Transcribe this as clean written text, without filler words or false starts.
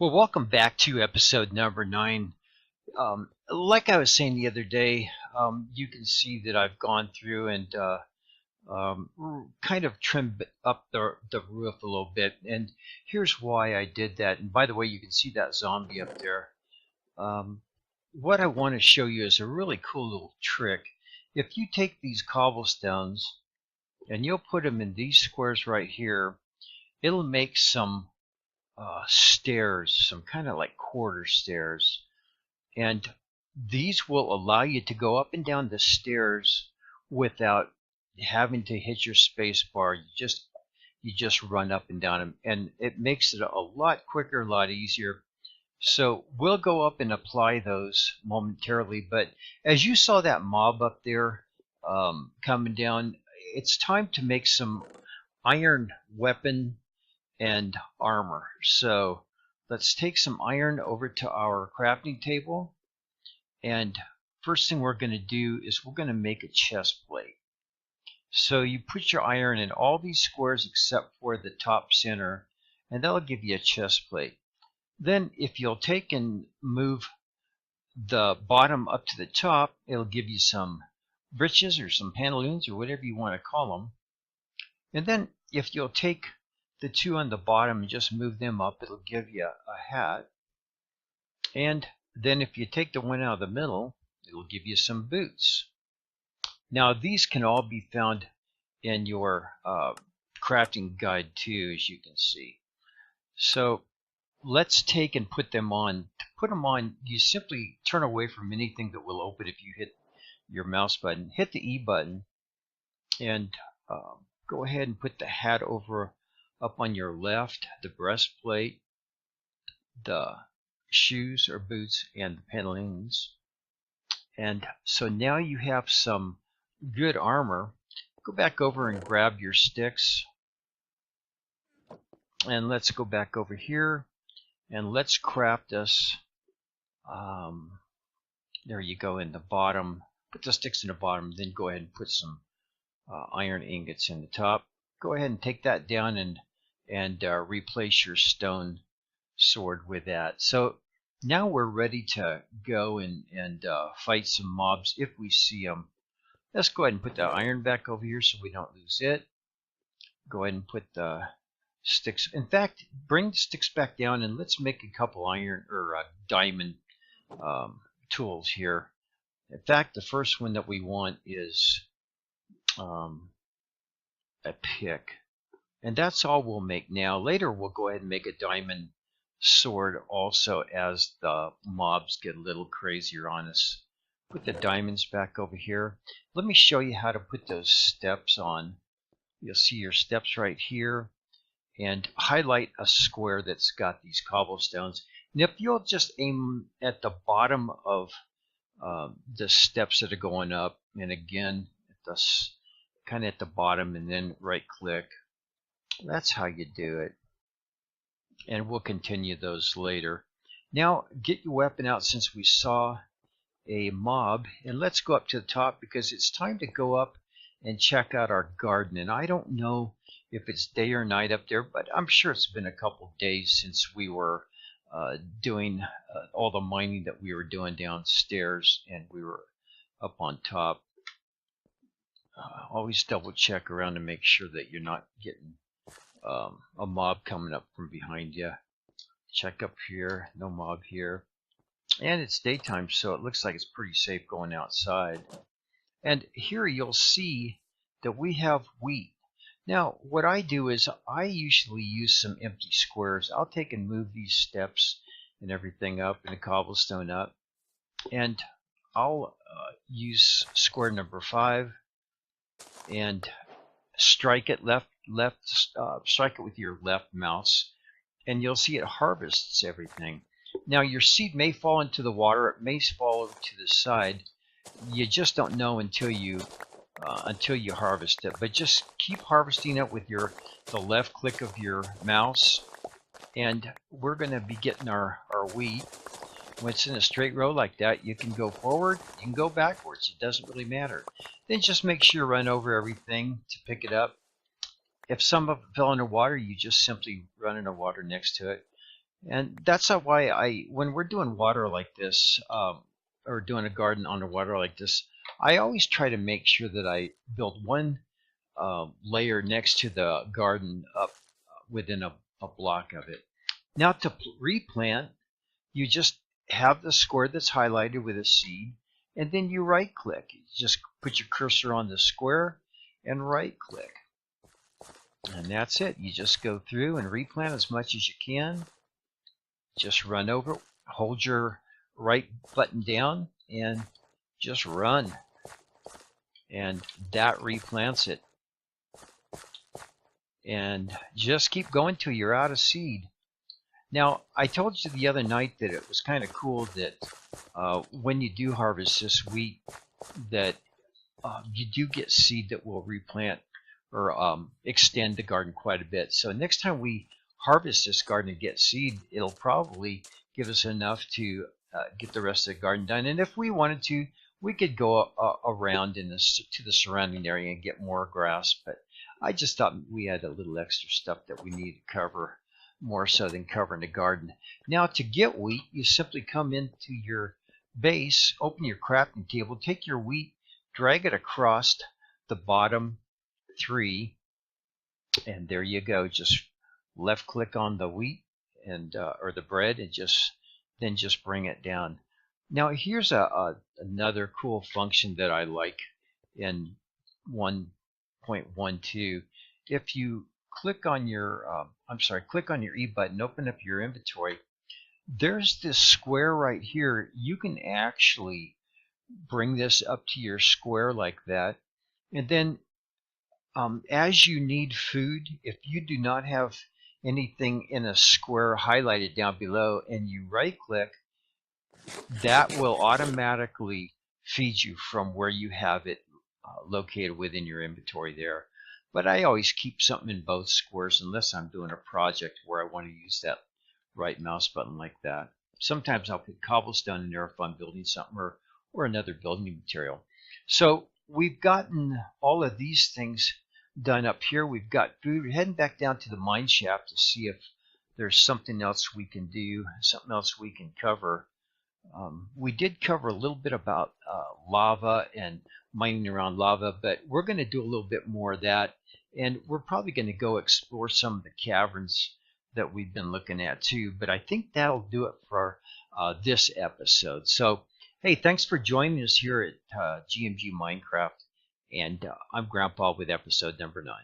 Well, welcome back to episode number 9. Like I was saying the other day, you can see that I've gone through and kind of trimmed up the roof a little bit. And here's why I did that. And by the way, you can see that zombie up there. What I want to show you is a really cool little trick. If you take these cobblestones and you'll put them in these squares right here, it'll make some stairs, some kind of like quarter stairs, and these will allow you to go up and down the stairs without having to hit your space bar. You just run up and down them, and it makes it a lot quicker, a lot easier. So we'll go up and apply those momentarily, but as you saw that mob up there coming down, it's time to make some iron weapon and armor. So let's take some iron over to our crafting table, and first thing we're going to do is we're going to make a chest plate. So you put your iron in all these squares except for the top center, and that'll give you a chest plate. Then if you'll take and move the bottom up to the top, it'll give you some breeches or some pantaloons or whatever you want to call them. And then if you'll take the two on the bottom and just move them up, it'll give you a hat. And then if you take the one out of the middle, it'll give you some boots. Now these can all be found in your crafting guide too, as you can see. So let's take and put them on. To put them on, you simply turn away from anything that will open if you hit your mouse button. Hit the E button and go ahead and put the hat over up on your left, the breastplate, the shoes or boots, and the pantaloons. And so now you have some good armor. Go back over and grab your sticks. And let's go back over here and let's craft us, there you go, in the bottom. Put the sticks in the bottom, then go ahead and put some iron ingots in the top. Go ahead and take that down and replace your stone sword with that. So now we're ready to go and fight some mobs if we see them. Let's go ahead and put the iron back over here so we don't lose it. Go ahead and put the sticks. In fact, bring the sticks back down and let's make a couple iron or diamond tools here. In fact, the first one that we want is a pick. And that's all we'll make now. Later we'll go ahead and make a diamond sword also as the mobs get a little crazier on us. Put the diamonds back over here. Let me show you how to put those steps on. You'll see your steps right here. And highlight a square that's got these cobblestones. And if you'll just aim at the bottom of the steps that are going up, and again, kind of at the bottom, and then right click. That's how you do it. And we'll continue those later. Now get your weapon out since we saw a mob, and let's go up to the top because it's time to go up and check out our garden. And I don't know if it's day or night up there, but I'm sure it's been a couple days since we were doing all the mining that we were doing downstairs and we were up on top. Always double check around to make sure that you're not getting a mob coming up from behind you. Check up here, no mob here. And it's daytime, so it looks like it's pretty safe going outside. And here you'll see that we have wheat. Now what I do is I usually use some empty squares. I'll take and move these steps and everything up and the cobblestone up, and I'll use square number 5 and strike it strike it with your left mouse, and you'll see it harvests everything. Now your seed may fall into the water, it may fall over to the side. You just don't know until you harvest it. But just keep harvesting it with the left click of your mouse, and we're going to be getting our wheat. When it's in a straight row like that, you can go forward, you can go backwards. It doesn't really matter. Then just make sure you run over everything to pick it up. If some of it fell under water, you just simply run in the water next to it. And that's why when we're doing water like this, or doing a garden underwater like this, I always try to make sure that I build one layer next to the garden up within a block of it. Now to replant, you just have the square that's highlighted with a seed, and then you right click. You just put your cursor on the square and right click. And that's it. You just go through and replant as much as you can. Just run over, hold your right button down, and just run. And that replants it. And just keep going till you're out of seed. Now, I told you the other night that it was kind of cool that when you do harvest this wheat, that you do get seed that will replant or extend the garden quite a bit. So next time we harvest this garden and get seed, it'll probably give us enough to get the rest of the garden done. And if we wanted to, we could go around to the surrounding area and get more grass. But I just thought we had a little extra stuff that we need to cover, more so than covering the garden. Now to get wheat, you simply come into your base, open your crafting table, take your wheat, drag it across the bottom 3, and there you go. Just left click on the wheat and or the bread, and then just bring it down. Now here's another cool function that I like in 1.12. If you click on your click on your E button, open up your inventory, there's this square right here. You can actually bring this up to your square like that, and then as you need food, if you do not have anything in a square highlighted down below and you right click, that will automatically feed you from where you have it located within your inventory there. But I always keep something in both squares unless I'm doing a project where I want to use that right mouse button like that. Sometimes I'll put cobblestone in there if I'm building something or another building material. So we've gotten all of these things done up here. We've got food. We're heading back down to the mine shaft to see if there's something else we can do, something else we can cover. We did cover a little bit about lava and mining around lava, but we're going to do a little bit more of that, and we're probably going to go explore some of the caverns that we've been looking at too. But I think that'll do it for this episode. So hey, thanks for joining us here at GMG Minecraft, and I'm Grandpa with episode number 9.